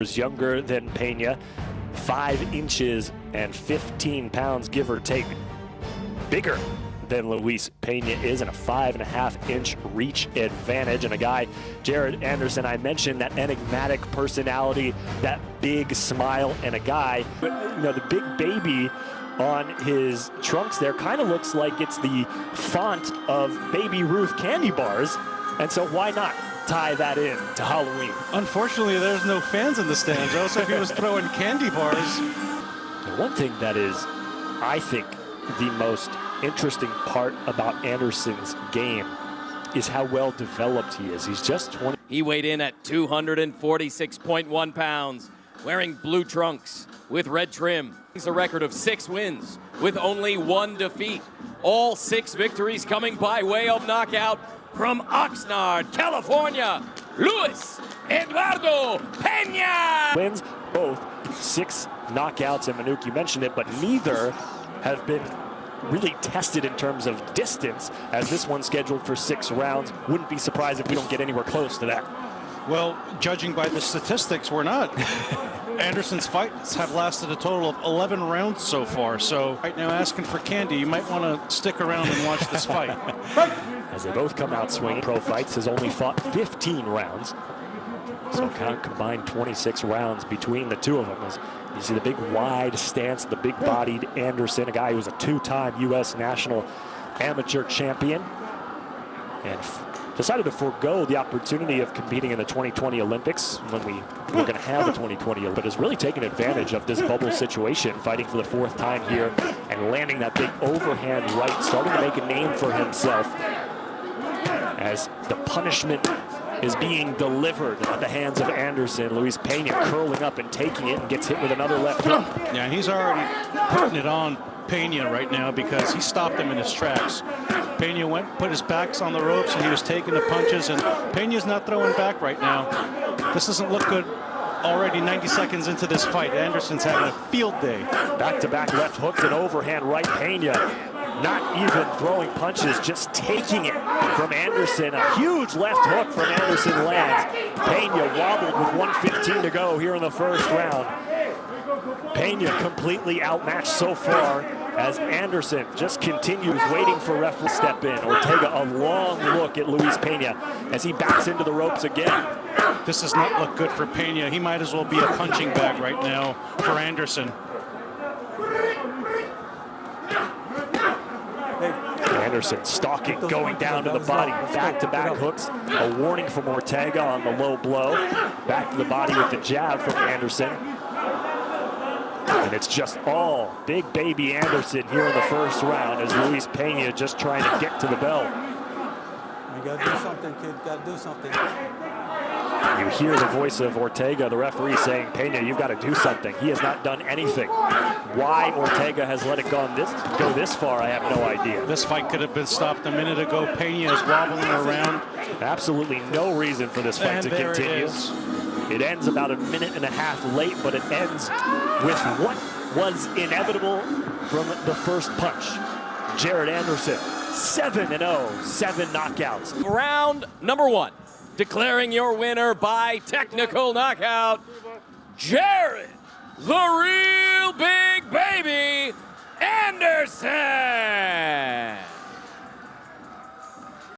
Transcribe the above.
Younger than Pena, 5 inches and 15 pounds, give or take. Bigger than Luis Pena is, and a 5.5-inch reach advantage. And a guy, Jared Anderson, I mentioned that enigmatic personality, that big smile, and a guy, you know, the big baby on his trunks there kind of looks like it's the font of Baby Ruth candy bars. And so why not tie that in to Halloween? Unfortunately, there's no fans in the stands, Joe, so if he was throwing candy bars. And one thing that is, I think, the most interesting part about Anderson's game is how well developed he is. He's just 20. He weighed in at 246.1 pounds, wearing blue trunks with red trim. He's a record of 6 wins with only 1 defeat. All 6 victories coming by way of knockout from Oxnard, California, Luis Eduardo Pena. Wins both 6 knockouts, and Manuk, you mentioned it, but neither have been really tested in terms of distance, as this one's scheduled for 6 rounds. Wouldn't be surprised if we don't get anywhere close to that. Well, judging by the statistics, we're not. Anderson's fights have lasted a total of 11 rounds so far, so right now asking for candy, you might want to stick around and watch this fight. As they both come out swinging, Pro Fights has only fought 15 rounds. So combined 26 rounds between the two of them. As you see the big wide stance, the big-bodied Anderson, a guy who was a 2-time U.S. national amateur champion, and decided to forego the opportunity of competing in the 2020 Olympics when we were going to have the 2020 Olympics, but has really taken advantage of this bubble situation, fighting for the 4th time here and landing that big overhand right, starting to make a name for himself as the punishment is being delivered at the hands of Anderson. Luis Pena curling up and taking it, and gets hit with another left hook. Yeah, and he's already putting it on Pena right now because he stopped him in his tracks. Pena went, put his backs on the ropes, and he was taking the punches, and Pena's not throwing back right now. This doesn't look good already 90 seconds into this fight. Anderson's having a field day. Back-to-back left hooks and overhand right. Pena not even throwing punches, just taking it from Anderson. A huge left hook from Anderson lands. Pena wobbled with 1:15 to go here in the 1st round. Pena completely outmatched so far, as Anderson just continues waiting for referee to step in. Ortega, a long look at Luis Pena as he backs into the ropes again. This does not look good for Pena. He might as well be a punching bag right now for Anderson. Anderson stalking, going down to the body, back-to-back hooks. A warning from Ortega on the low blow. Back to the body with the jab from Anderson. And it's just all big baby Anderson here in the 1st round, as Luis Pena just trying to get to the bell. You gotta do something, kid. Gotta do something. You hear the voice of Ortega, the referee, saying, Pena, you've got to do something. He has not done anything. Why Ortega has let it go this far, I have no idea. This fight could have been stopped a minute ago. Pena is wobbling around. Absolutely no reason for this fight to continue. It ends about a minute and a half late, but it ends with what was inevitable from the first punch. Jared Anderson, 7-0, 7 knockouts. Round number 1. Declaring your winner by technical knockout, Jared, the real big baby, Anderson.